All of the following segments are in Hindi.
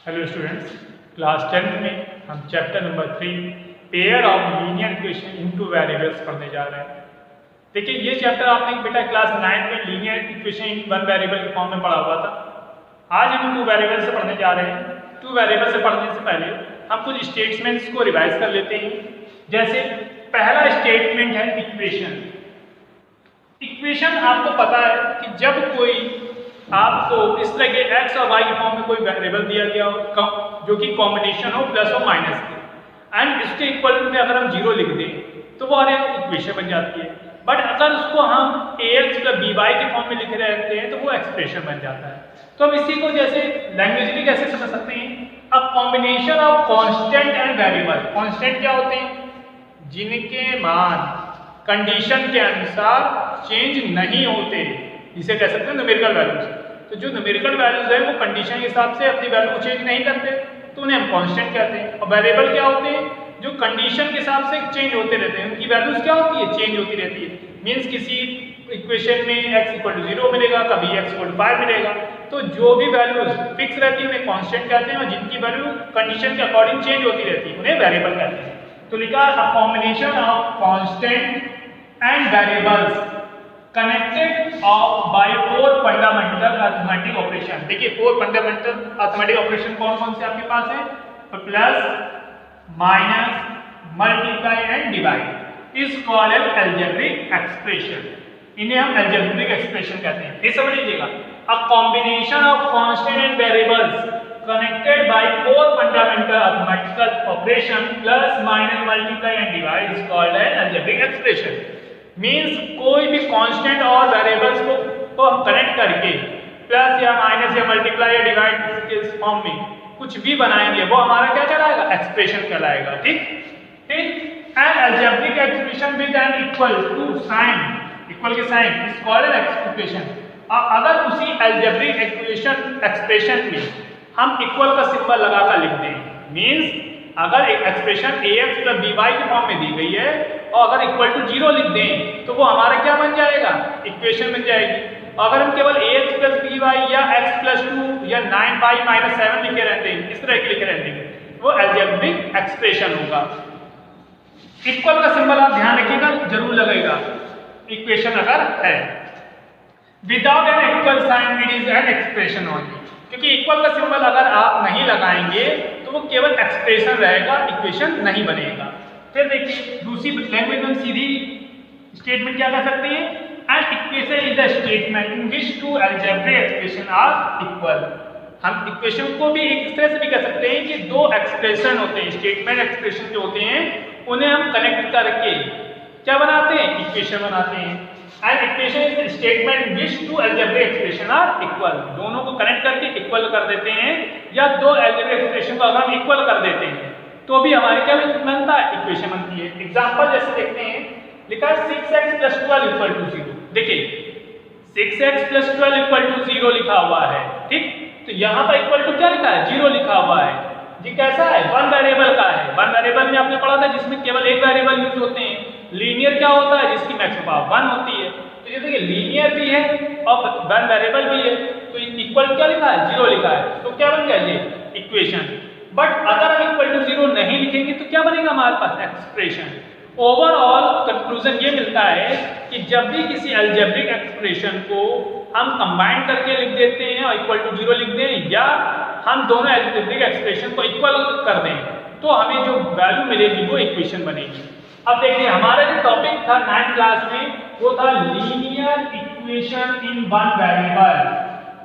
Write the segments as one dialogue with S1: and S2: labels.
S1: हेलो स्टूडेंट्स, क्लास 10th में हम chapter number 3 pair of linear equation into variables पढ़ने जा रहे हैं। देखिए, ये चैप्टर आपने बेटा क्लास 9 में linear equation in one variable के फॉर्म में पढ़ा हुआ था। आज हम टू वेरिएबल से पढ़ने जा रहे हैं। टू वेरिएबल से पढ़ने से पहले हम कुछ स्टेटमेंट्स को रिवाइज कर लेते हैं। जैसे पहला स्टेटमेंट है इक्वेशन। इक्वेशन आपको पता है कि जब कोई आपको इस तरह के x और y के फॉर्म में कोई वेरिएबल दिया गया हो जो कि कॉम्बिनेशन हो प्लस और माइनस के, एंड इसके इक्वल में अगर हम जीरो लिख दें तो वो हमारे इक्वेशन बन जाती है। बट अगर उसको हम ax प्लस by के फॉर्म में लिख रहे होते हैं तो वो एक्सप्रेशन बन जाता है। तो हम इसी को जैसे लैंग्वेजली कैसे समझ सकते हैं, अ combination of constant and variable. Constant क्या होते हैं? जिनके मान कंडीशन के अनुसार चेंज नहीं होते, जिसे कह सकते हैं न्यूमेरिकल वैल्यूज। तो जो न्यूमेरिकल वैल्यूज है वो कंडीशन के हिसाब से अपनी वैल्यू को चेंज नहीं करते, तो उन्हें हम कांस्टेंट कहते हैं। और वेरिएबल क्या होते हैं? जो कंडीशन के हिसाब से चेंज होते रहते हैं, उनकी वैल्यूज क्या होती है? चेंज होती रहती है। मींस किसी इक्वेशन में x 0 मिलेगा, कभी x 5 मिलेगा, तो जो भी वैल्यूज फिक्स रहती है उन्हें कांस्टेंट कहते हैं, और जिनकी वैल्यू कंडीशन के अकॉर्डिंग चेंज होती रहती है उन्हें वेरिएबल कहते हैं। तो लिखा a combination of constant and variables connected by four fundamental arithmetic operation. देखिए, फोर फंडामेंटल अरिथमेटिक ऑपरेशन कौन कौन से आपके पास है? तो plus, minus, multiply and divide is called as algebraic expression. इन्हें हम अलजेब्रिक एक्सप्रेशन कहते हैं। ये समझ लीजिएगा, a combination of constant and variables connected by four fundamental arithmetical operation plus minus multiply and divide is called an algebraic expression। Means कोई भी कांस्टेंट और वेरिएबल्स को हम कनेक्ट करके प्लस या माइनस या मल्टीप्लाई या डिवाइड के फॉर्म में कुछ भी बनाएंगे वो हमारा क्या कहलाएगा? एक्सप्रेशन कहलाएगा। ठीक ठीक। And algebraic expression with an equal to sign, equal के sign is called an expression. अगर उसी अलजेब्रिक एक्सप्रेशन में हम इक्वल का सिंबल लगाकर लिख दें, मींस अगर एक एक्सप्रेशन ax प्लस by के फॉर्म में दी गई है और अगर इक्वल टू 0 लिख दें तो वो हमारा क्या बन जाएगा? इक्वेशन बन जाएगी। अगर हम केवल ax प्लस by या x प्लस 2 या 9y माइनस 7 लिखे रहते हैं, इस तरह के लिखे रहते हैं, वो अलजेब्रिक एक्सप्रेशन होगा। इक्वल का सिंबल आप ध्यान रखिएगा, जरूर लगेगा इक्वेशन अगर है। Without an equal sign it is an expression only. क्योंकि इक्वल का सिंबल अगर आप नहीं लगाएंगे तो वो केवल एक्सप्रेशन रहेगा, इक्वेशन नहीं बनेगा। फिर देखिए, दूसरी लैंग्वेज में सीधी स्टेटमेंट क्या कर सकते हैं? An equation is a statement in which two algebraic expression are equal. हम इक्वेशन को भी इस तरह से भी कह सकते हैं कि दो एक्सप्रेशन होते हैं, स्टेटमेंट एक्सप्रेशन जो होते हैं उन्हें हम कनेक्ट करके क्या बनाते हैं? इक्वेशन बनाते हैं। And equation is statement which two algebraic expression are equal. दोनों को कनेक्ट करके इक्वल कर देते हैं, या दो अलजेब्रिक एक्सप्रेशन को अगर हम इक्वल कर देते हैं तो भी हमारे क्या बनता है? इक्वेशन बनती है। एग्जांपल जैसे देखते हैं, लिखा है 6x प्लस 12 इक्वल टू 0। देखिए, 6x प्लस 12 इक्वल टू 0 लिखा हुआ है, ठीक। तो यहाँ पर इक्वल टू क्या लिखा है? 0 लिखा हुआ है। ये कैसा है? वन वेरिएबल का है। वन वेरिएबल में आपने पढ़ा था जिसमें केवल एक वेरिएबल यूज होते हैं। लीनियर क्या होता है? जिसकी मैक्सिमम पावर 1 होती है। तो ये देखिए, लीनियर भी है और वन वेरिएबल भी है, तो इक्वल क्या लिखा है? 0 लिखा है। तो क्या बन गया ये? इक्वेशन। बट अगर हम इक्वल टू 0 नहीं लिखेंगे तो क्या बनेगा हमारे पास? एक्सप्रेशन। ओवरऑल कंक्लूजन ये मिलता है कि जब भी किसी अलजेब्रिक एक्सप्रेशन को हम कंबाइन करके लिख देते हैं और इक्वल टू 0 लिख दें, या हम दोनों अलजेब्रिक एक्सप्रेशन को इक्वल कर दें, तो हमें जो वैल्यू मिलेगी वो इक्वेशन बनेगी। अब देखिए, हमारा जो टॉपिक था 9th क्लास में वो था linear equation in one variable.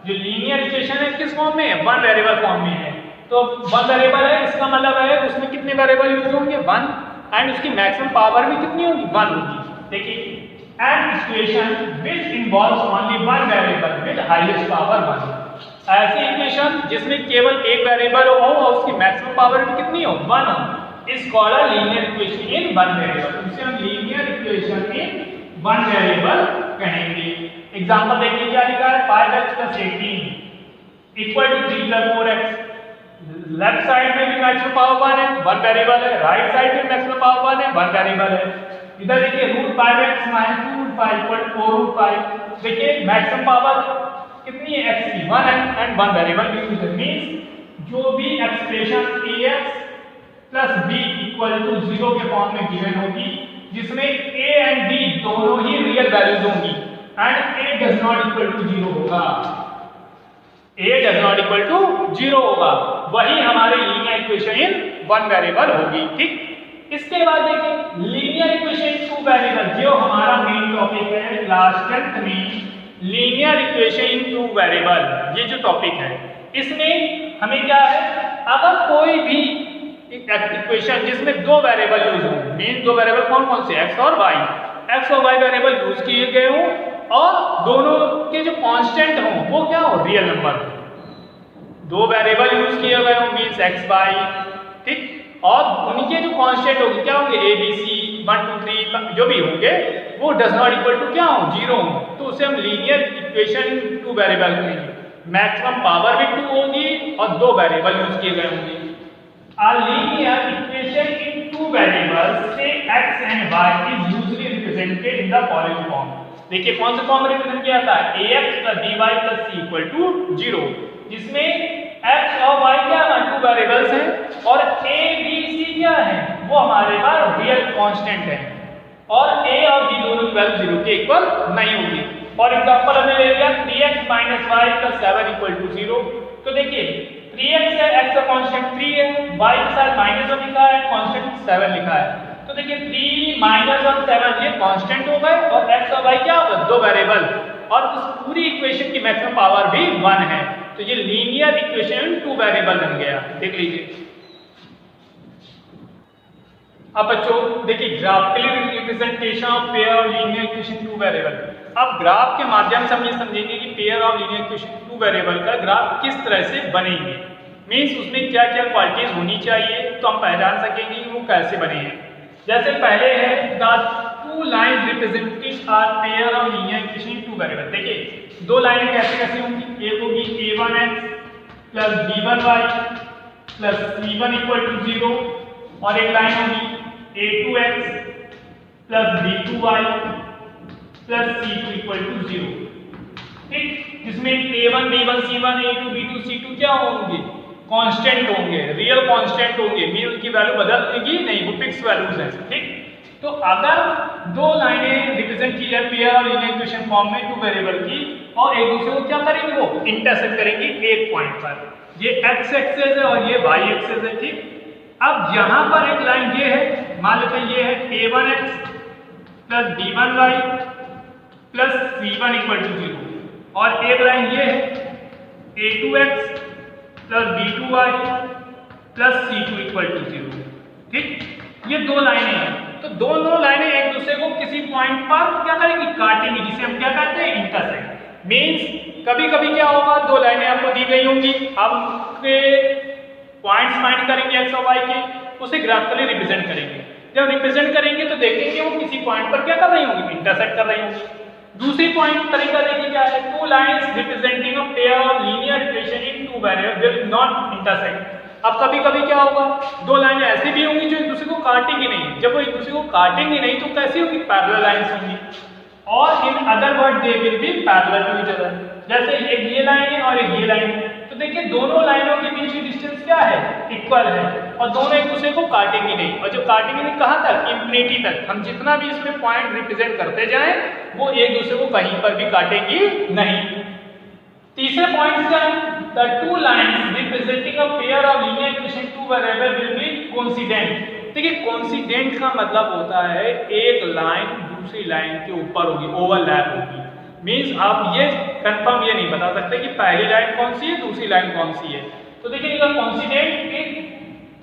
S1: जो लीनियर इक्वेशन है किस फॉर्म में है? वन वेरिएबल फॉर्म में है। तो वन वेरिएबल है, इसका मतलब है उसमें कितने वेरिएबल यूज होंगे? 1, एंड उसकी मैक्सिमम पावर भी कितनी होगी? 1 होगी। देखिए, an equation which involves only one variable with highest power 1। ऐसी इक्वेशन जिसमें केवल एक वेरिएबल हो और उसकी मैक्सिमम पावर भी कितनी हो? 1 हो, is called a linear equation in one variable. उसे हम linear equation in one variable कहेंगे। एग्जांपल देखिए, क्या लिखा है? 5x plus 18 equal to 3 plus 4x। Left side में भी मैक्सिमम पावर 1 है, वन वेरिएबल है। राइट साइड में मैक्सिमम पावर 1 है, वन वेरिएबल है। इधर देखिए, √5x माइनस 2√5 इक्वल टू 4√5। देखिए, मैक्सिमम पावर कितनी है? x की 1 है, एंड वन वेरिएबल भी यूज है। मींस जो भी expression ax plus b equal to 0 के फॉर्म में गिवन होगी, जिसमें a एंड b दोनों ही रियल वैल्यूज होंगी and a does not equal to 0 होगा, a does not equal to 0 होगा, वही हमारे linear equation in one variable होगी। ठीक, इसके बाद देखिए linear equation in two variable, जो हमारा मेन टॉपिक है क्लास 10th में, linear equation in two variable, ये जो टॉपिक है इसमें हमें क्या है, अगर कोई भी इक्वेशन जिसमें दो वेरिएबल यूज हो, मेन दो वेरिएबल कौन कौन से, x और y, x और y वेरिएबल यूज किए गए हो और दोनों के जो कांस्टेंट हो वो क्या हो, रियल नंबर, दो वेरिएबल यूज किए गए हो मींस x y, ठीक, और उनके जो कांस्टेंट होंगे क्या होंगे, a b c 1 2 3 जो भी होंगे वो डज नॉट इक्वल टू क्या हो, 0 हो, तो उसे हम लीनियर इक्वेशन टू वेरिएबल कहेंगे। मैक्सिमम पावर भी 2 होगी और दो वेरिएबल यूज किए गए होंगे। A linear equation in two variables say x and y is usually represented in the following form। देखिए कौन सा फॉर्म रिप्रेजेंट किया था, ax plus by plus c equal to 0, जिसमें x और y क्या है, टू वेरिएबल्स हैं और a b c क्या है, वो हमारे पास रियल कांस्टेंट है और a और b दोनों की वैल्यू 0 के इक्वल नहीं होगी। फॉर एग्जांपल हमने ले लिया 3x minus y plus 7 equal to 0, तो देखिए 3x है, x का कांस्टेंट 3 है, y के साथ माइनस में लिखा है, कांस्टेंट 7 लिखा है, तो देखिए 3 माइनस और 7 ये कांस्टेंट हो गए और x और y क्या होगा, दो वेरिएबल, और उस पूरी इक्वेशन की मैक्सिमम पावर भी 1 है, तो ये लीनियर इक्वेशन टू वेरिएबल बन गया। देख लीजिए अब बच्चों देखिए graphically representation of pair of linear equation two variable. अब ग्राफ के माध्यम से हम ये समझेंगे कि pair of linear equation two variable का ग्राफ किस तरह से बनेंगे, मींस उसमें क्या क्या क्वालिटीज होनी चाहिए तो हम पहचान सकेंगे कि वो कैसे बने हैं। जैसे पहले है the two lines representing our pair of linear equation two variable. देखिए दो लाइनें कैसे कैसे होंगी, एक होगी a1x plus b1y plus c1 equal to 0 और एक लाइन होगी a2x plus b2y plus c2 equal to 0, ठीक, जिसमें a1 b1 c1 a2 b2 c2 क्या होंगे, कांस्टेंट होंगे, रियल कांस्टेंट होंगे, मीन उनकी वैल्यू बदलेगी नहीं, वो फिक्स वैल्यूज हैं। ठीक, तो अगर दो लाइनें रिप्रेजेंट की जाए पेयर और लीनियर इक्वेशन फॉर्म में टू वेरिएबल की और एक दूसरे को क्या करेंगे, वो इंटरसेक्ट करेंगे एक पॉइंट पर, ये x एक्सिस है और ये y एक्सिस है। ठीक, अब यहां पर एक लाइन ये है, मान लेते हैं ये है a1x plus b1y plus c1 equal to 0 और एक लाइन ये है a2x plus b2y plus c2 equal to 0। ठीक, ये दो लाइनें हैं, तो दोनों लाइनें एक दूसरे को किसी पॉइंट पर क्या करेंगी, काटेंगी, जिसे हम क्या कहते हैं, इंटरसेक्ट। मींस कभी कभी क्या होगा, दो लाइनें आपको दी गई होंगी, आप उनके पॉइंट्स फाइंड करेंगे एक्स और वाई के, उसे ग्राफिकली रिप्रेजेंट करेंगे। जब रिप्रेजेंट करेंगे तो देखेंगे वो किसी पॉइंट पर क्या कर रही होंगी, इंटरसेक्ट कर रही होंगी। दूसरी पॉइंट तरीका देखिए क्या है, to lines representing a pair of linear equation in two variable will not intersect. अब कभी कभी क्या होगा, दो लाइनें ऐसी भी होंगी जो एक दूसरे को काटेंगी नहीं, जब वो एक दूसरे को काटेंगी नहीं तो कैसी होगी, पैरेलल लाइंस होंगी, और in other word they will be parallel to each other. जैसे एक ये लाइन है और एक ये लाइन है, तो देखिए दोनों लाइनों के बीच की डिस्टेंस क्या है, इक्वल है, और दोनों एक दूसरे को काटेंगी नहीं, और जब काटेंगी नहीं कहाँ तक, इंफिनिटी तक। हम जितना भी इसमें पॉइंट रिप्रेजेंट करते जाएं वो एक दूसरे को कहीं पर भी काटेंगी नहीं। तीसरे पॉइंट क्या है, the two lines representing a pair of linear equation two variable will be coincident. देखिए कोइंसिडेंट का मतलब होता है एक लाइन दूसरी लाइन के ऊपर होगी, ओवरलैप होगी। मींस आप ये कंफर्म ये नहीं बता सकते कि पहली लाइन कौन सी है दूसरी लाइन कौन सी है। तो देखिए coincident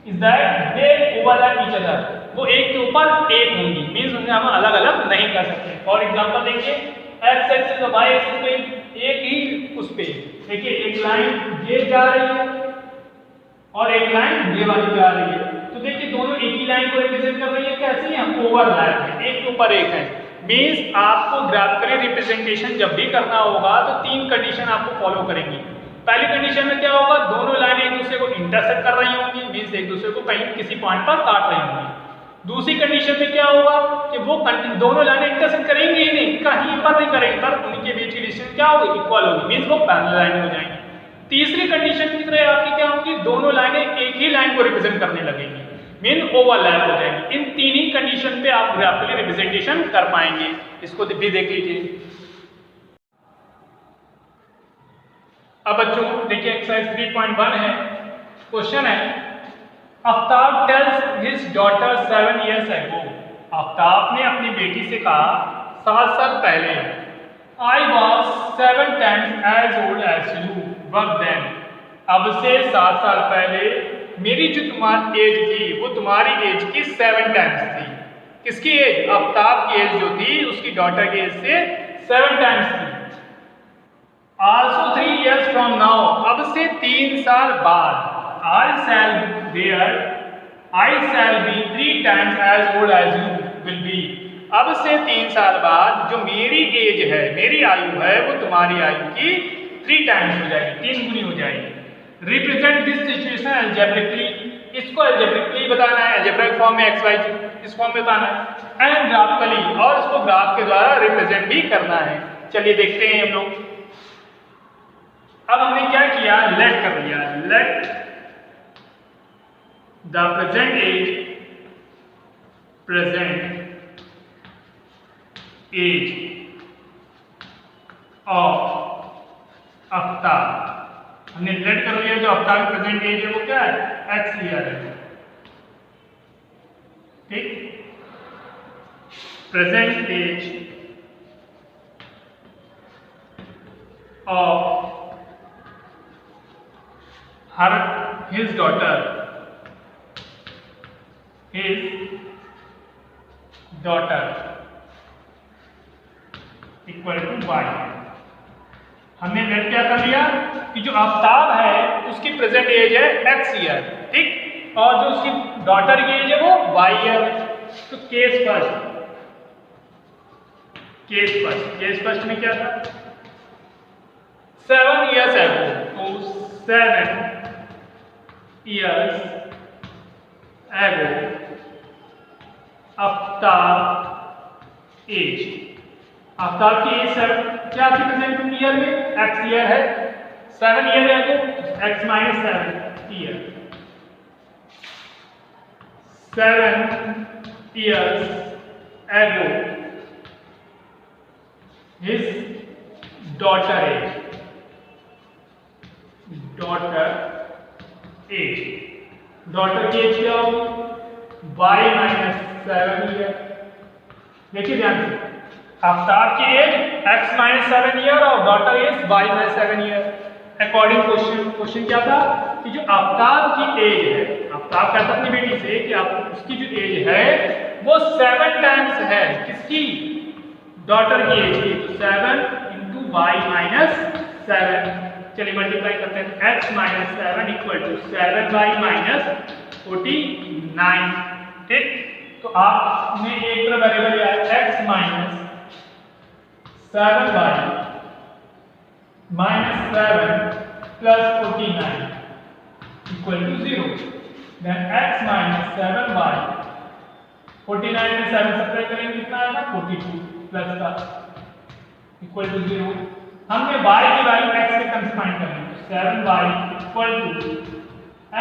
S1: is that they overlap each other, वो एक के ऊपर एक होंगी, मींस उन्हें हम अलग अलग नहीं कर सकते। फॉर एग्जांपल देखिए x एक्सिस और y एक्सिस पे एक ही उस पे देखिए एक लाइन ये जा रही है और एक लाइन ये वाली जा रही है, तो देखिए दोनों एक ही लाइन को रिप्रेजेंट कर रही है, कैसी है, ओवरलैप है, एक के ऊपर एक है। मींस आपको ग्राफिकली रिप्रेजेंटेशन जब भी करना होगा तो तीन कंडीशन आपको फॉलो करेंगी। पहली कंडीशन में क्या होगा, दोनों लाइनें एक दूसरे को इंटरसेक्ट कर रही होंगी, मींस एक दूसरे को कहीं किसी पॉइंट पर काट रही होंगी। दूसरी कंडीशन में क्या होगा कि वो दोनों लाइनें इंटरसेक्ट करेंगी ही नहीं, कहीं पर नहीं करेंगी, पर उनके बीच की डिस्टेंस क्या होगी, इक्वल होगी, मींस वो पैरेलल लाइन हो जाएंगी। तीसरी कंडीशन की तरह आपकी क्या होगी, दोनों लाइनें एक ही लाइन को रिप्रेजेंट करने लगेंगी, मीन ओवरलैप हो जाएंगी। इन तीन ही कंडीशन पे आप ग्राफिकली रिप्रेजेंटेशन कर पाएंगे। इसको भी देख लीजिए। अब बच्चों देखिए एक्सरसाइज 3.1 है। क्वेश्चन है, Aftab tales his daughter 7 years ago। Aftab ने अपनी बेटी से कहा 7 साल पहले, I was 7 times as old as you were then। अब से 7 साल पहले मेरी जो तुम्हारी एज थी वो तुम्हारी एज की 7 टाइम्स थी। किसकी एज? आफ्ताब की एज जो थी उसकी डॉटर की एज से 7 टाइम्स थी। Also 3 years from now, अब से 3 साल बाद, I shall be 3 times as old as you will be। अब से 3 साल बाद जो मेरी एज है, मेरी आयु है, वो तुम्हारी आयु की 3 टाइम्स हो जाएगी, 3 गुनी हो जाएगी। रिप्रेजेंट दिस सिचुएशन अलजेब्रिकली, इसको अलजेब्रिकली बताना है, अलजेब्रिक फॉर्म में एक्स वाई इस फॉर्म में बताना है, एंड ग्राफिकली, और इसको ग्राफ के द्वारा रिप्रेजेंट भी करना है। चलिए देखते हैं हम लोग। अब हमने क्या किया, लेट कर लिया, let the present age of Aftab. हमने लेट कर लिया, जो आफ्ताब की प्रेजेंट एज है वो क्या है, एक्स ईयर है। ठीक, present age of his daughter equal to y। हमने लेट क्या कर लिया कि जो आफ्ताब है उसकी प्रेजेंट एज है x ईयर, ठीक, और जो उसकी डॉटर की एज है वो y ईयर। तो केस फर्स्ट में क्या था, 7 years ago, तो 7 years ago Aftab age, Aftab की एज क्या थी प्रेजेंट ईयर में, एक्स ईयर है। 7 ईयर है तो x minus 7 year, 7 years ago his daughter age daughter की एज क्या होगी, y माइनस 7 ईयर। देखिए ध्यान से, आफ्ताब की एज x माइनस 7 ईयर और daughter age y minus 7 year. According question क्या था कि जो आफ्ताब की एज है, आफ्ताब कहता अपनी बेटी से कि आप उसकी जो एज है वो 7 टाइम्स है किसकी, डॉटर की एज की। तो 7 इंटू y माइनस 7। चलिए मल्टीप्लाई करते हैं, x minus 7 equal to 7y minus 49। ठीक, तो आपने एक तरफ वेरिएबल लिया x minus 7y minus 7 plus 49 equal to 0। Then x minus 7y, 49 में 7 सब्ट्रैक्ट करेंगे कितना आएगा, 42 प्लस का इक्वल टू 0। हमने y की वैल्यू x के टर्म्स फाइंड करनी है, 7y equal to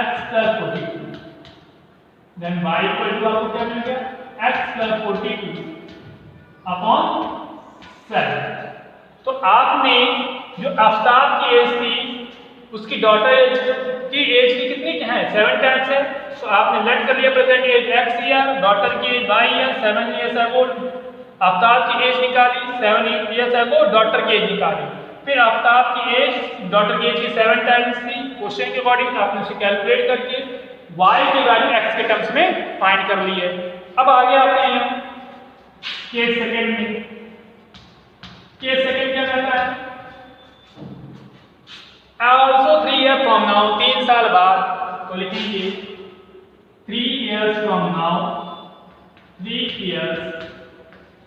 S1: x plus 42। Then y equal to आपको क्या मिल गया, x प्लस 42 अपॉन 7। तो आपने जो आफ्ताब की एज थी उसकी डॉटर एज की कितनी है, 7 टाइम्स है। तो आपने लेट कर लिया present age x year, daughter की age y year, 7 years ago Aftab की एज निकाली, 7 ईयर्स अगो डॉटर की एज निकाली। फिर आफ्ताब की एज डॉटर की एज की 7 टाइम्स थी। क्वेश्चन के अकॉर्डिंग आपने उसे कैलकुलेट करके y की वैल्यू x के टर्म्स में फाइंड कर ली है। अब आगे आते हैं केस सेकंड में। केस सेकंड क्या कहता है, also 3 years from now, 3 साल बाद, तो लिखिए 3 years from now, 3 years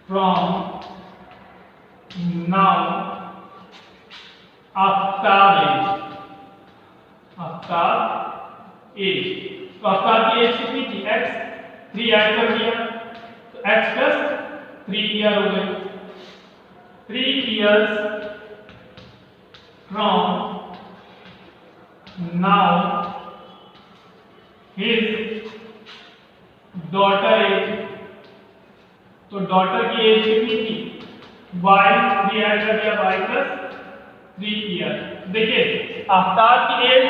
S1: from now, Aftab age, तो आफ्ताब की एज कितनी थी, x, 3 ऐड कर दिया तो x प्लस 3 ईयर हो गए। 3 years from now his daughter age, तो डॉटर की एज कितनी थी y, 3 ऐड कर दिया y प्लस 3 ईयर। देखिए आफ्ताब की एज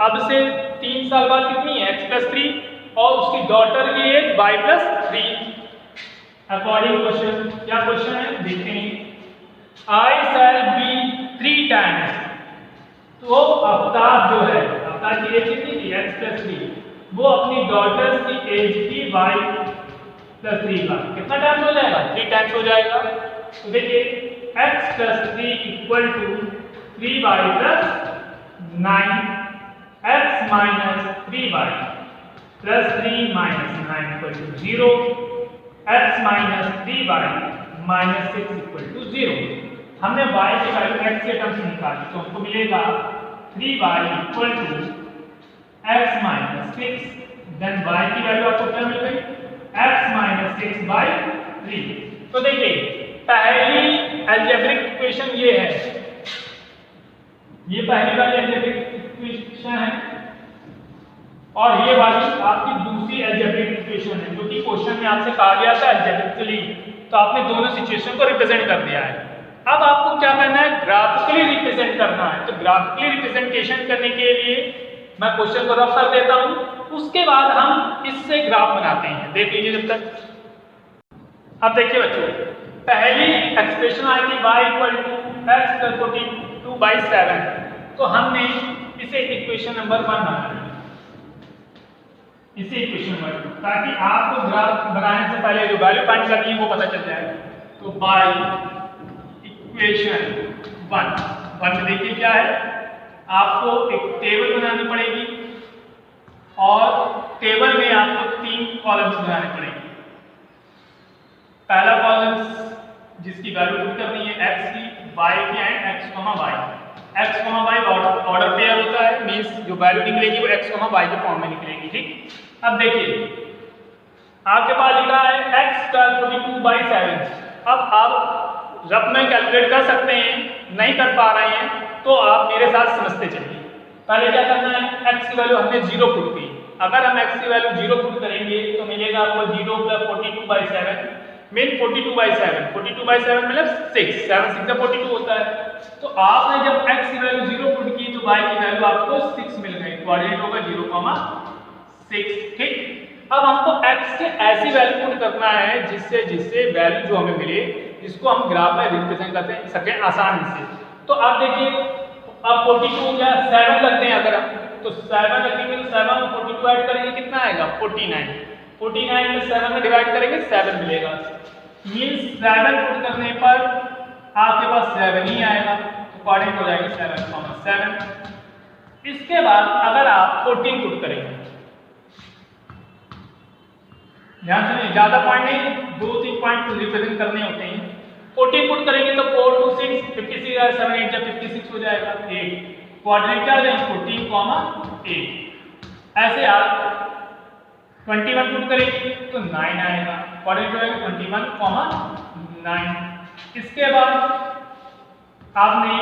S1: अब से 3 साल बाद कितनी है x प्लस 3 और उसकी डॉटर की age y plus 3 according question. क्या क्वेश्चन है देखते हैं। I shall be 3 times, तो आफ्ताब जो है आफ्ताब की एज कितनी थी x प्लस 3, वो अपनी डॉटर्स की एज की y प्लस 3 का कितना टाइम्स हो जाएगा 3 टाइम्स हो जाएगा। तो देखिए x plus 3 equal to 3y plus 9, x minus 3y plus 3 minus 9 equal to 0, x minus 3y minus 6 equal to 0। हमने y की वैल्यू x के टर्म्स में निकाली तो हमको मिलेगा 3y equal to x minus 6, then y की वैल्यू आपको क्या मिल गई x माइनस 6 बाई 3। तो देखिए पहली अलजेब्रिक इक्वेशन ये है, ये पहली वाली अलजेब्रिक इक्वेशन है और ये वाली आपकी दूसरी अलजेब्रिक इक्वेशन है जो कि क्वेश्चन में आपसे कहा गया था अलजेब्रिकली, तो आपने दोनों सिचुएशन को रिप्रेजेंट कर दिया है। अब आपको क्या करना है ग्राफिकली रिप्रेजेंट करना है। तो ग्राफिकली रिप्रेजेंटेशन करने के लिए मैं क्वेश्चन को रफ कर देता हूं, उसके बाद हम इससे ग्राफ बनाते हैं। देख लीजिए जब तक। अब देखिए बच्चों पहली एक्सप्रेशन आएगी y equal to x plus 42/7, तो हमने इसे इक्वेशन नंबर 1 बनाना है, इसे इक्वेशन नंबर 2, ताकि आपको ग्राफ बनाने से पहले जो वैल्यू फाइंड करनी है वो पता चल जाए। तो बाय इक्वेशन 1 में देखिए क्या है, आपको एक टेबल बनानी पड़ेगी और टेबल में आपको 3 कॉलम्स बनाने पड़ेंगे। पहला कॉलम जिसकी वैल्यू पुट करनी है x की, y की and x, y। x, y order pair होता है, मींस जो वैल्यू निकलेगी वो x, y के फॉर्म में निकलेगी। ठीक, अब देखिए आपके पास लिखा है x का 42/7। अब आप रफ में कैलकुलेट कर सकते हैं, नहीं कर पा रहे हैं तो आप मेरे साथ समझते चलिए। पहले क्या करना है, x की वैल्यू हमने 0 पुट की, अगर हम x की वैल्यू 0 पुट करेंगे तो मिलेगा आपको 0 प्लस 42/7 मीन 42/7, 42/7 मतलब 6, 7 6 42 होता है। तो आपने जब x की वैल्यू 0 पुट की तो y की वैल्यू आपको 6 मिल गई, कोऑर्डिनेट होगा 0,6। ठीक, अब हमको x के ऐसी वैल्यू पुट करना है जिससे वैल्यू जो हमें मिले जिसको हम ग्राफ में रिप्रेजेंट करते सके आसानी से। तो आप देखिए अब 42 या 7 लगते हैं, अगर हम तो 7 रखेंगे तो 7 में 42 ऐड करेंगे कितना आएगा 49, 49 में 7 में डिवाइड करेंगे 7 मिलेगा, मींस 7 पुट करने पर आपके पास 7 ही आएगा, तो कोऑर्डिनेट हो जाएगी 7,7। इसके बाद अगर आप 14 पुट करेंगे, ध्यान से ज्यादा पॉइंट नहीं, 2-3 पॉइंट रिप्रेजेंट करने होते हैं। 14 पुट करेंगे तो 4 2 6 56 7 8 जब 56 हो जाएगा 8, कोऑर्डिनेट क्या हो जाएगा 14,8। ऐसे आप 21 पुट करेंगे तो 9 आएगा, कोऑर्डिनेट हो जाएगा 21,9। इसके बाद आपने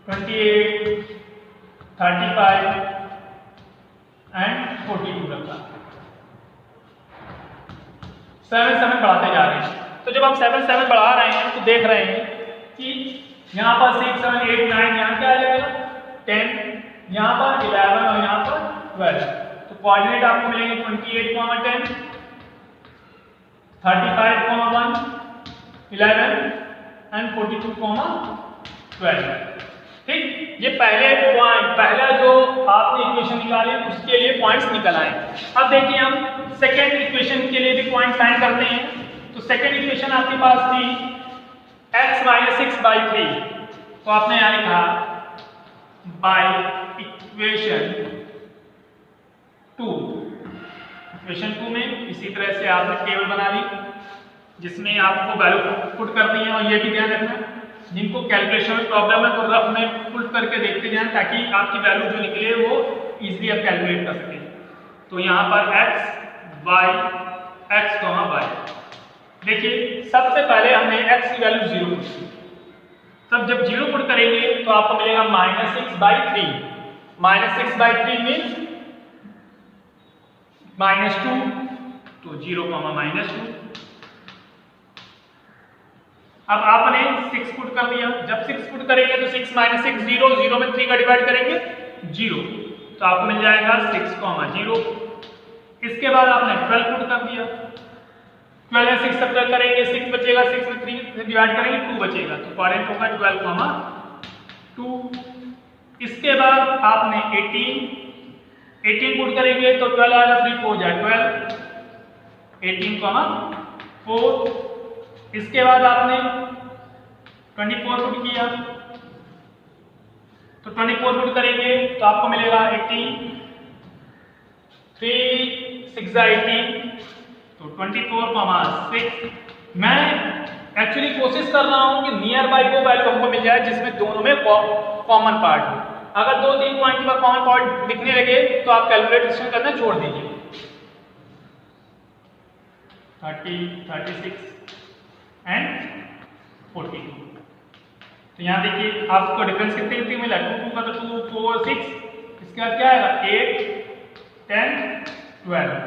S1: 28 35 एंड 42 रखा, 7 बढ़ाते जा रहे हैं। तो जब हम 7 बढ़ा रहे हैं तो देख रहे हैं कि यहाँ पर 6 7 8 9 यहाँ क्या आ जाएगा 10, यहाँ पर 11 और यहाँ पर 12। तो कोऑर्डिनेट आपको मिलेंगे 28,10 35,1 11 एंड 42,12। ठीक, ये पहला जो आपने इक्वेशन निकाले उसके लिए पॉइंट्स निकल आए। अब देखिए हम सेकेंड इक्वेशन के लिए भी पॉइंट फाइंड करते हैं। तो सेकेंड इक्वेशन आपके पास थी x माइनस 6/3, तो आपने यहाँ लिखा बाय इक्वेशन 2। इक्वेशन 2 में इसी तरह से आपने टेबल बना ली जिसमें आपको वैल्यू पुट करनी है, और ये भी ध्यान रखना जिनको कैलकुलेशन में प्रॉब्लम है तो रफ में पुट करके देखते जाएं ताकि आपकी वैल्यू जो निकले वो इजीली आप कैलकुलेट कर सकें। तो यहाँ पर x y देखिए सबसे पहले हमने x की वैल्यू 0 पुट की, तब जब 0 पुट करेंगे तो तो आपको मिलेगा -6/3। -6/3 मीन्स -2, तो 0, -2। अब आपने 6 पुट कर दिया। जब 6 पुट करेंगे तो 6 - 6 0, 0 में 3 का डिवाइड करेंगे 0, तो आपको मिल जाएगा 6, 0। इसके बाद आपने 12 पुट कर दिया। 12 में 6 सब्ट्रैक्ट करेंगे 6 बचेगा, 6 में 3 से डिवाइड करेंगे 2 बचेगा, तो कोऑर्डिनेट होगा 12, 2। इसके बाद आपने 18 पुट करेंगे तो 12 आएगा, 3 4 जाए 12, 18, 4। इसके बाद आपने 24 पुट किया, तो 24 पुट करेंगे तो आपको मिलेगा 18, 3 6 18, तो 24, 6। मैं एक्चुअली कोशिश कर रहा हूं कि नियर बाई वो वैल्यू हमको मिल जाए जिसमें दोनों में कॉमन पार्ट हो। अगर 2-3 पॉइंट पर कॉमन पार्ट दिखने लगे तो आप कैलकुलेशन करना छोड़ दीजिए। 30, 36 एंड 42। तो यहाँ देखिए आपको डिफरेंस कितने कितने मिला, 2 का तो 2 4 6, इसके बाद क्या आएगा 8 10 12।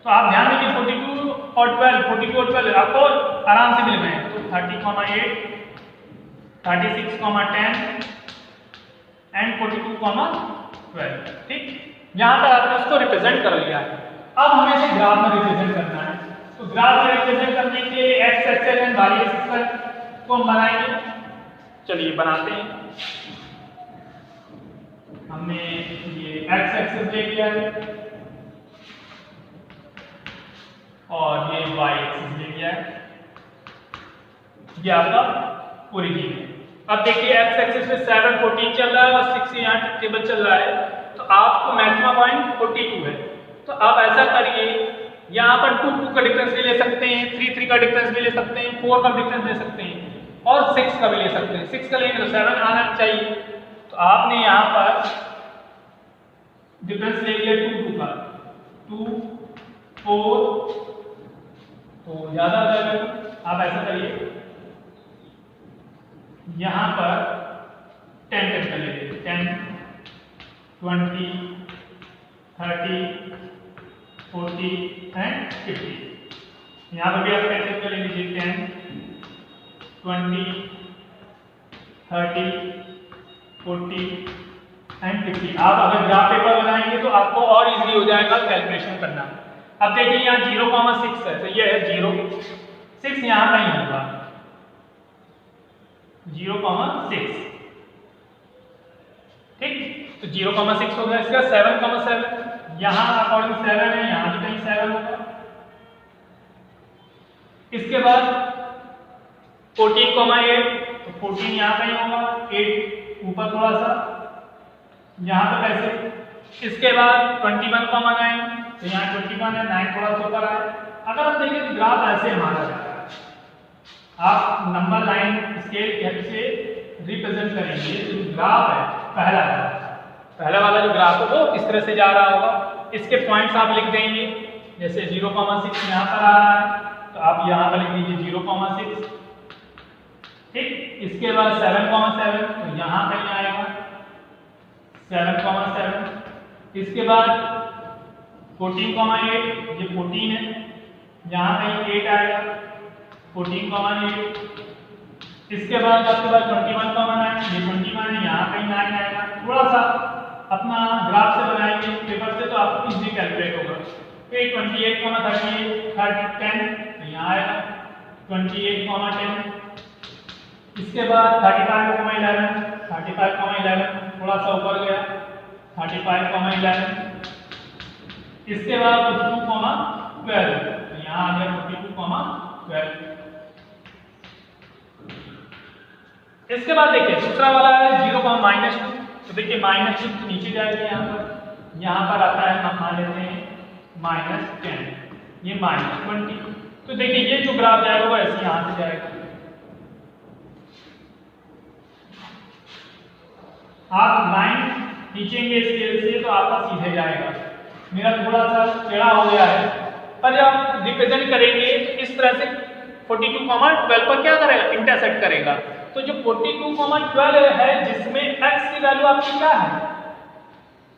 S1: तो आप ध्यान दीजिए 42 और 12 आपको आराम से मिल रहे हैं। तो 30, 8 36, 10 एंड 42, 12। ठीक, यहाँ तक आपने उसको रिप्रेजेंट कर लिया है। अब हमें इसे ग्राफ में रिप्रेजेंट करना है। तो ग्राफ में रिप्रेजेंट करने के लिए x axis and y axis को हम बनाएंगे। चलिए बनाते हैं। हमने ये एक्स एक्सेस ले लिया है और ये वाई एक्सेस ले लिया है, ये आपका ओरिजिन है। अब देखिए एक्स एक्सेस में 7 14 चल रहा है और 6 यहाँ टेबल चल रहा है, तो आपको मैक्सिमम पॉइंट 42 है। तो आप ऐसा करिए, यहाँ पर 2 2 का डिफरेंस भी ले सकते हैं, 3 3 का डिफरेंस भी ले सकते हैं, 4 का डिफरेंस ले सकते हैं और 6 का भी ले सकते हैं। 6 का लेंगे तो 7 आना चाहिए। तो आपने यहाँ पर डिफरेंस ले लिया 2 2 का, 2 4, तो ज्यादा हो जाएगा। आप ऐसा करिए, यहाँ पर 10 10 का ले लीजिए, 10 20 30 40 एंड 50। यहाँ पर भी आप 10 10 का ले लीजिए, 10 20 30 40 एंड 50। आप अगर ग्राफ पेपर बनाएंगे तो आपको और इजी हो जाएगा कैलकुलेशन करना। अब देखिए यहाँ 0,6 है, तो ये है 0 6 यहाँ कहीं होगा, 0,6। ठीक, तो 0,6 हो गया। इसका 7,7 यहाँ अकॉर्डिंग 7 है, यहाँ भी कहीं 7 होगा। इसके बाद 14,8, तो 14 यहाँ कहीं होगा, 8 ऊपर थोड़ा सा, यहाँ पर कैसे। इसके बाद 21,9, तो यहाँ 21 है, 9 थोड़ा सा ऊपर आए। अगर हम देखें तो ग्राफ ऐसे हमारा जाता है। आप नंबर लाइन स्केल की हेल्प से रिप्रेजेंट करेंगे। जो ग्राफ है पहला वाला जो ग्राफ है वो इस तरह से जा रहा होगा। इसके पॉइंट्स आप लिख देंगे, जैसे 0,6 यहाँ पर आ रहा है तो आप यहाँ पर लिख दीजिए 0,6। ठीक, इसके बाद 7,7, तो यहाँ कहीं आएगा 7,7। इसके बाद 14,8, ये 14 है, यहाँ कहीं 8 आएगा, 14,8। इसके बाद आपके पास 21,9, ये 21 है, यहाँ कहीं 9 आएगा। थोड़ा सा अपना ग्राफ से बनाएंगे पेपर से तो आपको इजीली कैलकुलेट होगा। फिर 28,38 10, तो यहाँ आएगा 28,10। इसके बाद 35,11 थोड़ा सा ऊपर गया, 35,11। इसके बाद 42,12, तो यहाँ आ गया 42,12। इसके बाद देखिए दूसरा वाला है 0,-2, तो देखिए -2 तो नीचे जाएगी, यहाँ पर आता है, हम मान लेते हैं -10, ये -20। तो देखिए ये जो ग्राफ जाएगा वो ऐसे यहाँ से जाएगा। आप लाइन खींचेंगे स्केल से तो आपका सीधे जाएगा। मेरा थोड़ा सा टेढ़ा हो गया है, पर जब आप रिप्रेजेंट करेंगे तो इस तरह से 42,12 पर क्या करेगा, इंटरसेक्ट करेगा। तो जो 42,12 है जिसमें की वैल्यू आपकी क्या है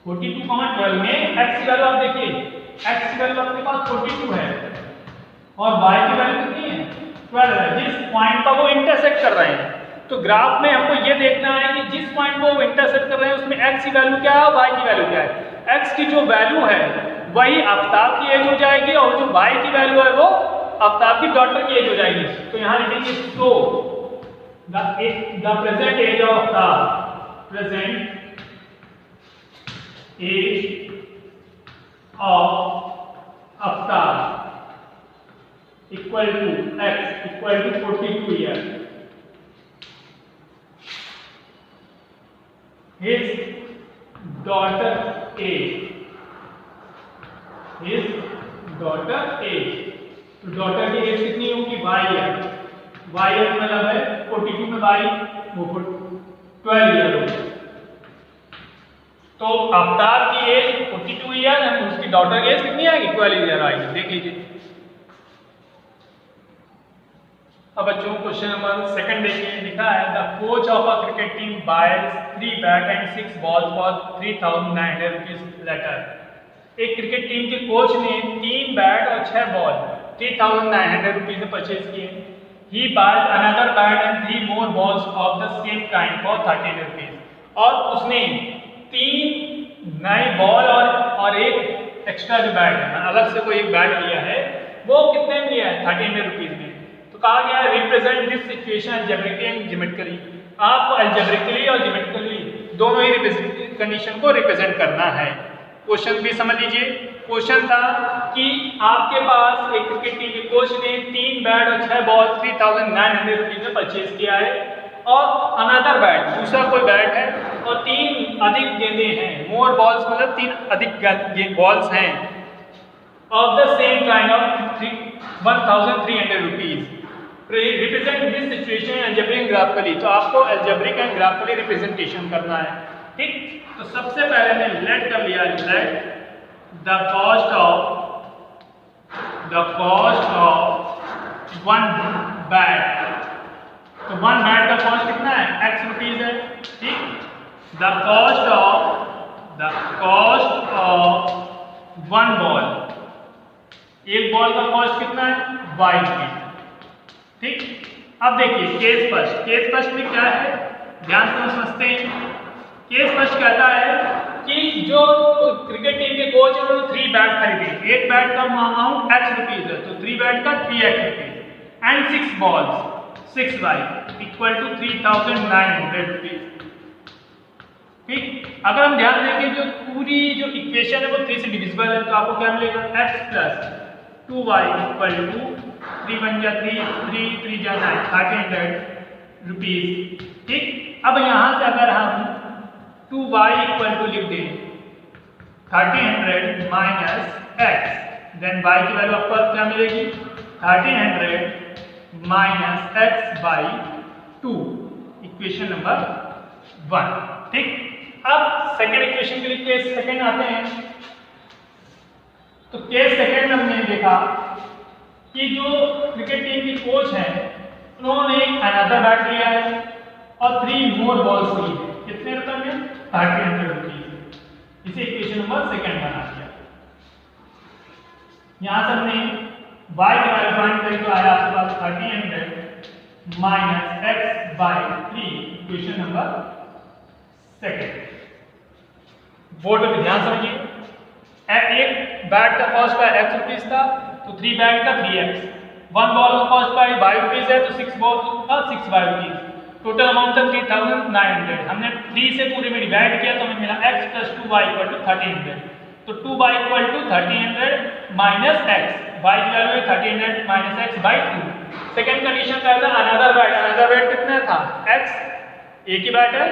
S1: 42,12 में x की वैल्यू आप देखिए x की वैल्यू आपके पास 42 है और y की वैल्यू कितनी है 12 है। जिस पॉइंट पर वो इंटरसेक्ट कर रहे हैं तो ग्राफ में हमको ये देखना है कि जिस पॉइंट को वो इंटरसेक्ट कर रहे हैं उसमें x की वैल्यू क्या है और y की वैल्यू क्या है। x की जो वैल्यू है वही आफ्ताब की एज हो जाएगी और जो y की वैल्यू है वो आफ्ताब की डॉटर की एज हो जाएगी। तो यहाँ लिखेंगे so the present age of Aftab present age of Aftab equal to x equal to 42 years. His daughter age. His daughter age. तो डॉटर की एज कितनी होगी y है। y मतलब है 42 में y वो 12 ईयर होगी। तो आफ्ताब की एज 42 ईयर है उसकी डॉटर की एज कितनी आएगी 12 ईयर आएगी। देख लीजिए। अब बच्चों क्वेश्चन नंबर सेकंड देखिए लिखा है the coach of a cricket team buys 3 bat and 6 ball for 3,900 rupees later. एक क्रिकेट टीम के कोच ने 3 बैट और 6 बॉल 3,900 रुपीज में परचेज किए। He buys another bat and 3 more balls of the same kind for 1,300 rupees. और उसने 3 नए बॉल और एक एक्स्ट्रा जो बैट है अलग से कोई एक बैट लिया है वो कितने में लिया है 1,300 रुपीज में। कहा गया represent this situation algebraically and geometrically. आपको अलजेब्रिकली और ज्योमेट्रिकली दोनों ही कंडीशन को रिप्रेजेंट करना है। क्वेश्चन भी समझ लीजिए। क्वेश्चन था कि आपके पास एक क्रिकेट टीम के कोच ने 3 बैट और 6 बॉल 3,900 रुपीज में परचेज किया है और अनदर बैट दूसरा कोई बैट है और 3 अधिक गेंदे हैं। मोर बॉल्स मतलब 3 अधिक बॉल्स हैं of the same kind of 1,300 rupees. Represent this situation algebraic graphically. तो आपको अलजेब्रिक एंड ग्राफिकली रिप्रेजेंटेशन करना है। ठीक, तो सबसे पहले मैं लेट कर लिया let the cost of 1 bat. तो 1 बैट का कॉस्ट कितना है x रुपीज है। ठीक, द कॉस्ट ऑफ 1 बॉल, एक बॉल का कॉस्ट कितना है y रुपीज। ठीक, अब देखिए केस फर्स्ट में क्या है ध्यान से समझते हैं। केस फर्स्ट कहता है कि जो क्रिकेट टीम के कोच है उन्होंने 3 बैट खरीदे। एक बैट का अमाउंट x रुपीज है तो 3 बैट का 3x rupees and 6 balls 6y equal to 3,900 rupees. ठीक, अगर हम ध्यान देंगे जो पूरी जो इक्वेशन है वो 3 से डिविजिबल है तो आपको क्या मिलेगा x plus 2y equal to 3 1 जा 3 3 3 जा 9 1,300 रुपीज। ठीक, अब यहाँ से अगर हम 2y इक्वल टू लिख दें 1,300 माइनस x देन y की वैल्यू आपको क्या मिलेगी 1,300 minus x by 2 equation number 1। ठीक, अब सेकेंड इक्वेशन के लिए केस सेकेंड आते हैं। तो केस सेकेंड में हमने देखा कि जो क्रिकेट टीम की कोच है उन्होंने एक अनदर बैट लिया है और 3 मोर बॉल्स ली है। कितने रुपए में 1,300 रुपीज। इसे इक्वेशन नंबर सेकंड बना दिया। यहां से हमने y की वैल्यू फाइंड करी तो आया आपके पास 1,300 minus x by 3 equation number second. Board पे ध्यान समझिए। एक बैट का कॉस्ट का x रुपीज था तो 3 बैट का 3x, 1 बॉल का कॉस्ट का y रुपीज है तो 6 बॉल का 6y रुपीज। टोटल अमाउंट था 3,900। हमने 3 से पूरे में डिवाइड किया तो हमें मिला x plus 2y equal to 1,300। तो 2y equal to 1,300 minus x, y की वैल्यू है 1,300 minus x by 2। Second condition क्या था अनदर बैट कितना था x, एक ही बैट है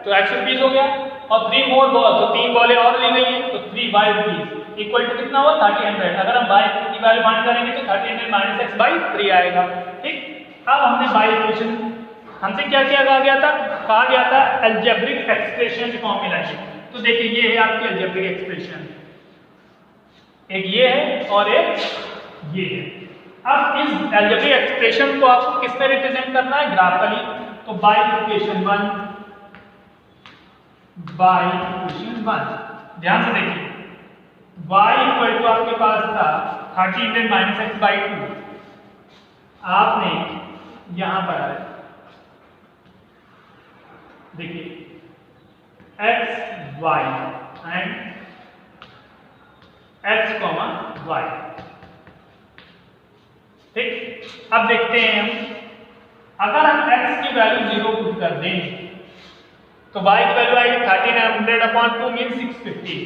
S1: तो x रुपीज हो गया और 3 मोर बॉल तो 3 बॉलें और ली गई है तो 3y रुपीज इक्वल टू कितना हुआ 1,300। अगर हम y की वैल्यू फाइंड करेंगे तो 1,300 माइनस x बाई 3 आएगा। ठीक, अब हमने बाई इक्वेशन हमसे क्या किया कहा गया था अलजेब्रिक एक्सप्रेशन की फॉर्म में लाइए। तो देखिए ये है आपकी अलजेब्रिक एक्सप्रेशन, एक ये है और एक ये है। अब इस अलजेब्रिक एक्सप्रेशन को आपको किस में रिप्रेजेंट करना है ग्राफिकली। तो बाई इक्वेशन 1 बाई इक्वेशन 1। ध्यान से देखिए, y इक्वल टू आपके पास था 1300 माइनस एक्स बाई 2। आपने यहां पर आया, देखिए x y and x comma y। ठीक, अब देखते हैं हम, अगर हम x की वैल्यू 0 पुट कर दें तो y की वैल्यू आएगी 1300 अपॉन 2 मीन 650।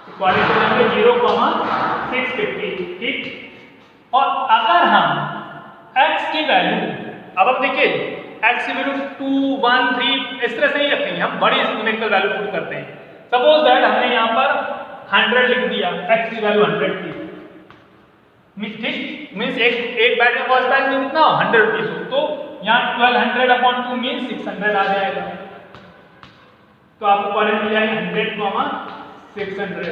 S1: इक्वालिटी देंगे 0,650। ठीक, और अगर हम x की वैल्यू, अब आप देखिए x की वैल्यू 2, 1, 3 इस तरह से नहीं रखेंगे, हम बड़ी न्यूमेरिकल वैल्यू पुट करते हैं। सपोज दैट हमने यहाँ पर 100 लिख दिया, x की वैल्यू 100 थी, ठीक, मीन्स एक बैट में फर्स्ट बैच में कितना 100 रुपीज हो, तो यहाँ 1200 अपॉन 2 मीन 600 आ जाएगा। तो आपको पॉइंट मिल जाएगी 100,600।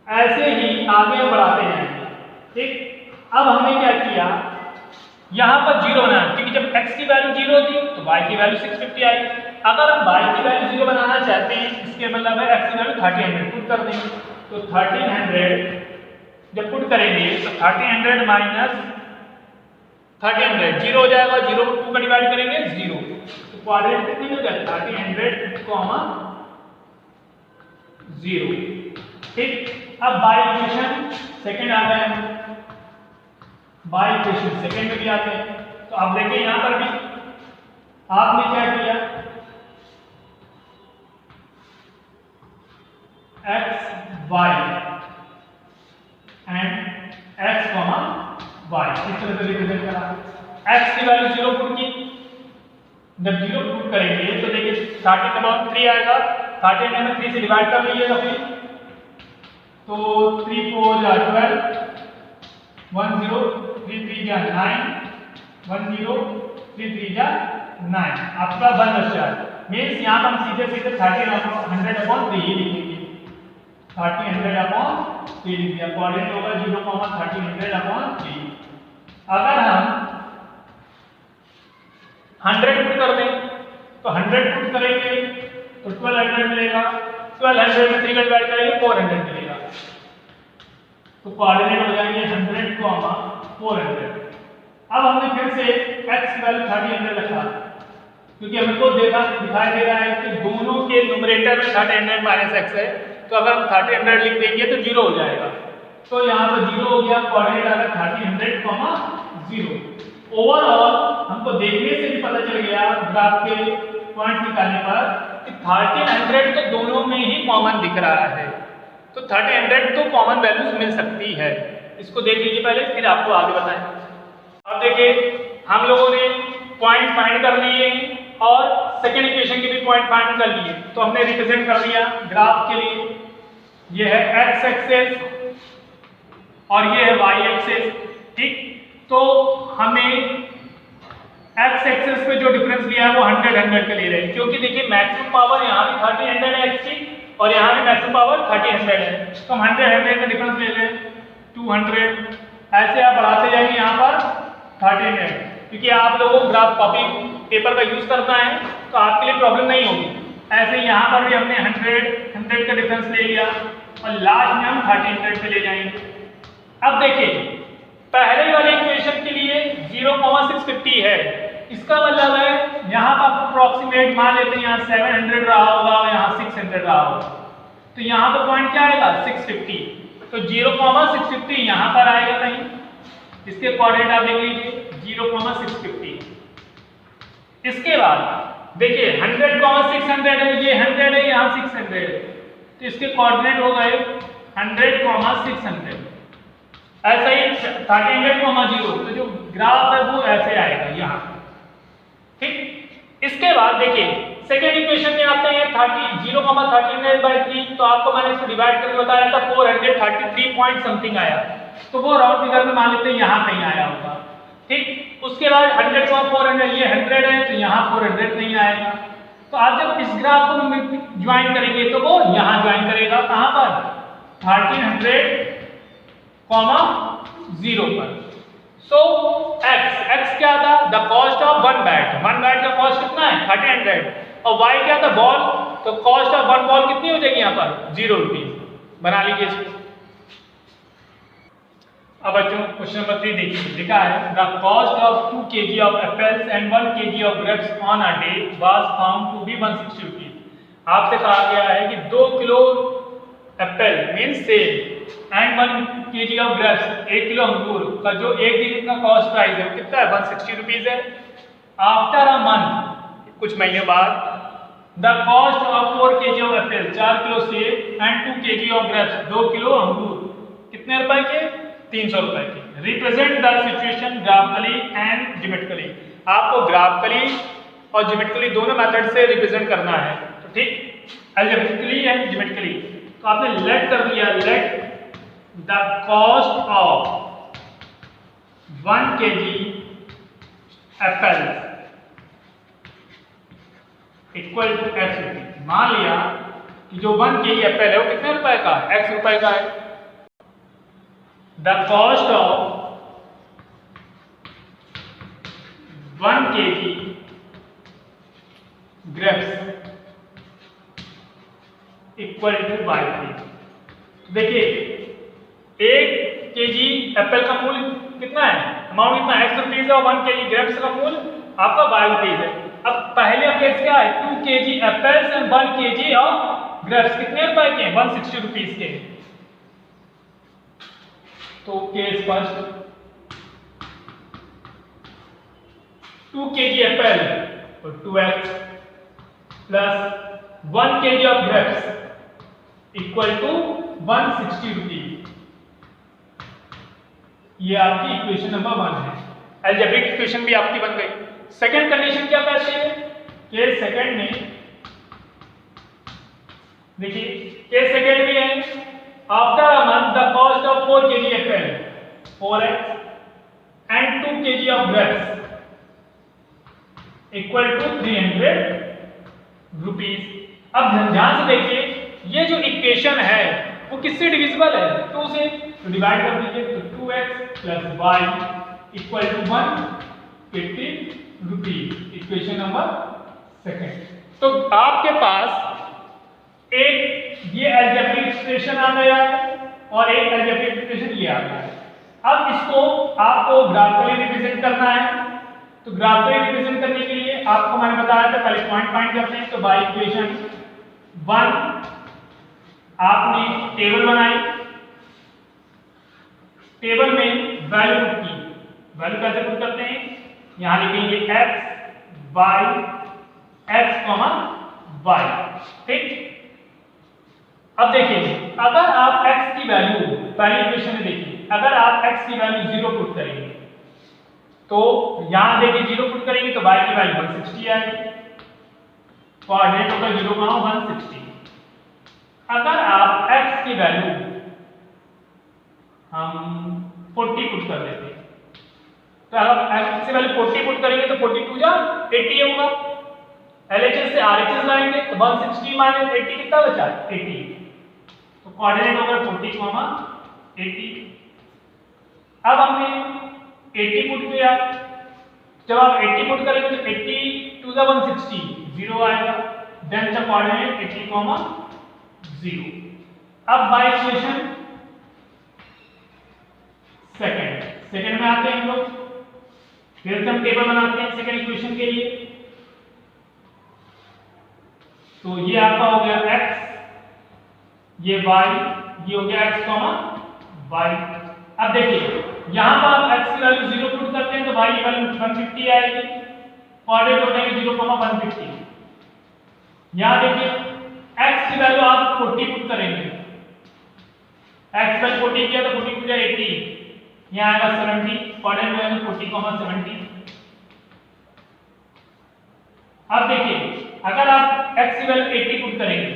S1: ऐसे ही आगे हम बढ़ाते जाएंगे। ठीक, अब हमने क्या किया, यहाँ पर 0 बनाया, क्योंकि जब x की वैल्यू 0 थी तो y की वैल्यू 650 आई। अगर हम y की वैल्यू 0 बनाना चाहते हैं, इसके मतलब है x की वैल्यू 1300 पुट कर देंगे। तो 1300 जब पुट करेंगे तो 1300 माइनस 1300 0 हो जाएगा, 0 को 2 का डिवाइड करेंगे 0, तो क्वाड्रेंट कितनी हो जाएगी 1300 कॉमा 0। ठीक, अब बाई इक्वेशन सेकंड आ गए हम, बाई इक्वेशन सेकंड में भी आते हैं। तो आप देखिए यहां पर भी आपने क्या किया, x y and x comma y इस तरह से रिप्रेजेंट करा। x की वैल्यू 0 पुट की, जब 0 पुट करेंगे तो देखिए 13/3 आएगा, 13 में 3 से डिवाइड कर लीजिएगा फिर, तो 3 4 जा 12, 1 0 3 3 जा 9, 1 0 3 3 जा 9, आपका 1 बच जाएगा। मीन्स यहाँ पर हम सीधे सीधे 1300/3 ही लिखेंगे, 1300/3 लिख दिया, कोऑर्डिनेट होगा 0,1300/3। अगर हम 100 पुट कर दें तो 100 पुट करेंगे तो 1200 मिलेगा, 1200 में 3 का डिवाइड करेंगे 400 मिलेगा, तो कोऑर्डिनेट हो जाएंगे 100,400। अब हमने फिर से x की वैल्यू 1300 रखा, क्योंकि हमको दिखाई दे रहा है कि दोनों के न्यूमरेटर में 1300 माइनस x है, तो अगर हम 1300 लिख देंगे तो 0 हो जाएगा, तो यहाँ पर 0 हो गया, कोऑर्डिनेट आ गया 1300,0। ओवरऑल हमको देखने से भी पता चल गया ग्राफ के पॉइंट निकालने पर कि 1300 तो दोनों में ही कॉमन दिख रहा है, तो 1300 तो कॉमन वैल्यूज मिल सकती है। इसको देख लीजिए पहले, फिर आपको आगे बताएं। अब देखिए हम लोगों ने पॉइंट फाइंड कर लिए और सेकेंड इक्वेशन के भी पॉइंट फाइंड कर लिए, तो हमने रिप्रेजेंट कर लिया ग्राफ के लिए, ये है x एक्सेस और ये है y एक्सेस। ठीक, तो हमें x एक्सेस पे जो डिफरेंस लिया है वो 100 का ले रहे हैं, क्योंकि देखिए मैक्सिमम पावर यहाँ भी 1300 है x की और यहाँ भी मैक्सिमम पावर 1300 है, तो हम 100 का डिफरेंस ले रहे हैं 200। ऐसे आप बढ़ाते जाएंगे यहाँ पर 1300, क्योंकि आप लोगों को ग्राफ कॉपी पेपर का यूज करना है तो आपके लिए प्रॉब्लम नहीं होगी। ऐसे यहाँ पर भी हमने 100 का डिफरेंस ले लिया और लास्ट में हम 1300 पे ले जाएंगे। अब देखिए पहले वाले इक्वेशन के लिए 0,650 है, इसका मतलब है यहाँ पर अप्रोक्सीमेट मान लेते हैं, यहाँ 700 रहा होगा और यहाँ 600 रहा होगा, तो यहाँ पर पॉइंट क्या आएगा 650, तो 0,650 यहाँ पर आएगा कहीं, इसके कोऑर्डिनेट आप देख लीजिए 0,650। इसके बाद देखिए 100,600 है, ये 100 है, यहाँ 600 है, तो इसके कोऑर्डिनेट हो गए 100,600। ऐसा ही 1300,0, तो जो ग्राफ है वो ऐसे आएगा यहाँ। ठीक, इसके बाद देखिए सेकेंड इक्वेशन में आते हैं 0,1300/3, तो आपको मैंने इसको डिवाइड करके बताया था 433 पॉइंट समथिंग आया, तो वो राउंड फिगर में मान लेते हैं यहाँ कहीं आया होगा। ठीक, उसके बाद 100,400, ये 100 है तो यहाँ 400 नहीं आएगा, तो आप जब इस ग्राफ को ज्वाइन करेंगे तो वो यहाँ ज्वाइन करेगा, कहाँ पर 1300,0 पर। सो x क्या था, the cost of 1 bat, 1 bat का कॉस्ट कितना है 1300, और y क्या था बॉल, तो कॉस्ट ऑफ वन बॉल कितनी हो जाएगी यहाँ पर 0 रुपीज। बना लीजिए इसको। अब बच्चों क्वेश्चन नंबर 3 देखिए, लिखा है the cost of 2 kg of apples and 1 kg of grapes on a day was found to be 160 rupees. आपसे कहा गया है कि 2 किलो एप्पल मीन सेब and 1 kg of grapes, 1 kilo अंगूर का जो एक दिन का कॉस्ट प्राइस है वो कितना है 160 रुपीज है। आफ्टर अ मंथ, कुछ महीने बाद, the cost of 4 kg of apple, 4 kilo सेब and 2 kg of grapes, 2 kilo अंगूर, कितने रुपए के 300 रुपए की। Represent the situation graphically and geometrically. आपको ग्राफिकली और ज्योमेट्रिकली दोनों मेथड से रिप्रेजेंट करना है, तो ठीक, अलजेब्रिकली एंड ज्योमेट्रिकली। तो आपने लेट कर दिया, let the cost of 1 kg apple equal to x rupees. मान लिया कि जो 1 kg एप्पल है वो कितने रुपए का, x रुपए का है। The cost of 1 kg grapes equal to y rupees. देखिए 1 kg एप्पल का मूल्य कितना है, अमाउंट कितना x रुपीज है, और 1 kg ग्रेप्स का मूल्य आपका y रुपीज है। अब पहले केस क्या है, 2 kg apples and 1 kg of grapes, कितने रुपए के, 160 रुपीज के। तो केस फर्स्ट 2 kg एप्पल और 2x plus 1 kg of grapes equal to 160 rupees. ये आपकी इक्वेशन नंबर 1 है। अलजेब्रिक इक्वेशन भी आपकी बन गई। सेकंड कंडीशन क्या कहते हैं, केस सेकंड में देखिए, केस सेकंड में है after a month the cost of 4 kg apple 4x and 2 kg of grapes equal to 300 rupees। अब ध्यान से देखिए, ये जो इक्वेशन है वो किससे डिविजिबल है, 2 से, तो डिवाइड कर दीजिए, तो 2x plus y equal to 150 rupees. Equation number second. तो आपके पास एक ये अलजेब्रिक एक्सप्रेशन आ गया और एक अलजेब्रिक एक्सप्रेशन ये आ गया। अब इसको आपको ग्राफिकली रिप्रेजेंट करना है। तो ग्राफिकली रिप्रेजेंट करने के लिए आपको मैंने बताया था, पहले पॉइंट फाइंड करते हैं। तो बाय इक्वेशन 1 आपने टेबल बनाई, टेबल में वैल्यू पुट की। वैल्यू कैसे पुट करते हैं, यहां लिखेंगे x y x, y, ठीक। अब देखिए, अगर आप x की वैल्यू पहली इक्वेशन में देखिए, अगर आप x की वैल्यू 0 पुट करेंगे तो यहां देखिए 0 पुट करेंगे तो y की वैल्यू 160 आएगी, कोऑर्डिनेट होगा 0, 160। अगर आप x की वैल्यू हम 40 पुट कर देते हैं, तो अगर x की वैल्यू 40 पुट करेंगे तो 42 जा 80 होगा। LHS से RHS लाएंगे तो 160 माइनस 80 कितना बचा, 80। तो कोऑर्डिनेट होगा 40, 80। अब हमने 80 पुट किया, जब आप 80 पुट करेंगे तो 80 टू द 160 0 आएगा, देन द कोऑर्डिनेट 80, 0। अब बाय इक्वेशन सेकंड में आते हैं हम लोग, फिर से हम टेबल बनाते हैं सेकंड इक्वेशन के लिए। तो ये आपका हो गया x, ये y, ये हो गया x, y। अब देखिए यहां पर आप x की वैल्यू 0 पुट करते हैं तो y की वैल्यू 150 आएगी, कोऑर्डिनेट हो जाएंगे 0, 150। यहां देखिए x की वैल्यू आप 40 पुट करेंगे, x पर 40 किया तो 40 पूरा 80, यहां आएगा 70, कोऑर्डिनेट हो जाएंगे 40, 70। अब देखिए अगर आप x की वैल्यू 80 पुट करेंगे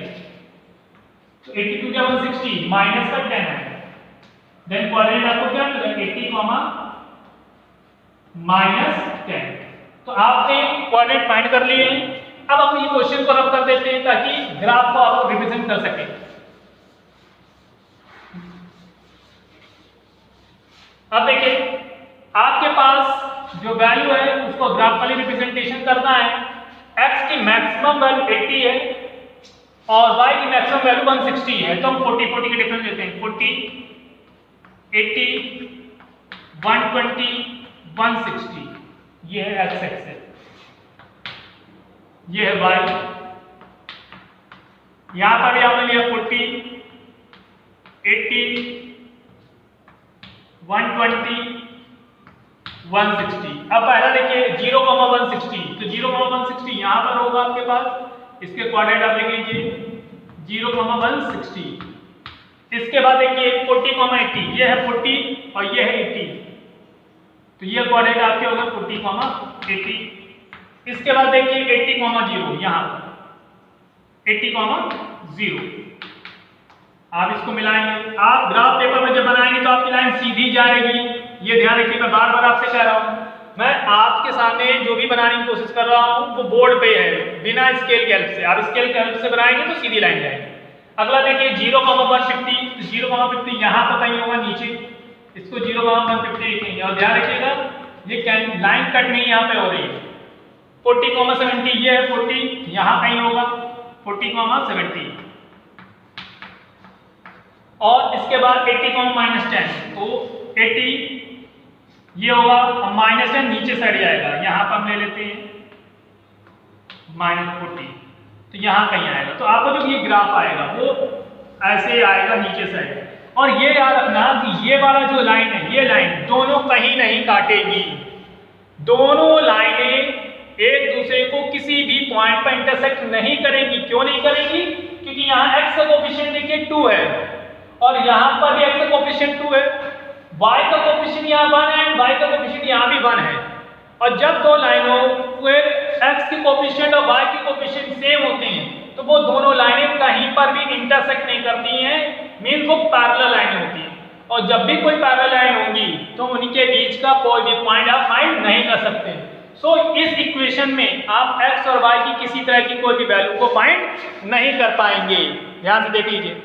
S1: तो 80 टू 160 माइनस का 10 है, देन कोऑर्डिनेट आपको क्या मिलेगा 80, माइनस 10। तो आपने कोऑर्डिनेट फाइंड कर लिए हैं। अब हम ये क्वेश्चन को रब कर देते हैं ताकि ग्राफ को आप रिप्रेजेंट कर सकें। अब देखिए आपके पास जो वैल्यू है उसको ग्राफिकली रिप्रेजेंटेशन करना है। x की मैक्सिमम मैक्सिमम वैल्यू 80 है और y की मैक्सिमम वैल्यू 160 है, तो हम 40 के डिफरेंस लेते हैं। 40, 80, 120, 160, ये है x एक्सिस, ये है y। यहां पर भी आपने लिया 40, 80, 120, 160। अब पहला देखिए 0,160, तो 0,160 यहां पर होगा आपके पास, इसके कोऑर्डिनेट आप लिख लीजिए 0,160। इसके बाद देखिए 40,80, ये है 40 और ये है 80, तो ये कोऑर्डिनेट आपके होगा 40,80। इसके बाद देखिए 80,0 यहां पर 80,0। आप इसको मिलाएंगे, आप ग्राफ पेपर में जब बनाएंगे तो आपकी लाइन सीधी जाएगी, ये ध्यान रखिए। मैं बार बार आपसे कह रहा हूं, मैं आपके सामने जो भी बनाने की कोशिश कर रहा हूं वो बोर्ड पे है, बिना स्केल के हेल्प से। आप स्केल के हेल्प से बनाएंगे तो सीधी लाइन जाएगी। अगला देखिए 0,150, 0,50 यहां पर कहीं होगा नीचे, इसको 0,150 लिखेंगे और ध्यान रखिएगा ये लाइन कट नहीं यहां पे हो रही है। 40,70 ये है 40, यहां कहीं होगा 40,70 और इसके बाद 80,-10, तो 80 ये होगा और -10 नीचे साइड जाएगा, यहां पर हम ले लेते हैं -40, तो यहां कहीं आएगा। तो आपको जो ये ग्राफ आएगा वो ऐसे आएगा नीचे साइड। और ये याद रखना कि ये वाला जो लाइन है, ये लाइन दोनों कहीं नहीं काटेगी, दोनों लाइनें एक दूसरे को किसी भी पॉइंट पर इंटरसेक्ट नहीं करेगी। क्यों नहीं करेगी? क्योंकि यहाँ x का कोएफिशिएंट देखिए 2 है और यहाँ पर भी x का कोएफिशिएंट 2 है, y का कोएफिशिएंट यहाँ 1 है, y का कोएफिशिएंट यहाँ भी 1 है। और जब दो लाइनों के x की कोएफिशिएंट और y की कोएफिशिएंट सेम होते हैं तो वो दोनों लाइनें कहीं पर भी इंटरसेक्ट नहीं करती हैं, मीन वो पैरेलल लाइनें होती हैं। और जब भी कोई पैरेलल लाइन होगी तो उनके बीच का कोई भी पॉइंट आप फाइंड नहीं कर सकते। सो इस इक्वेशन में आप x और y की किसी तरह की कोई भी वैल्यू को फाइंड नहीं कर पाएंगे। ध्यान से देख लीजिए।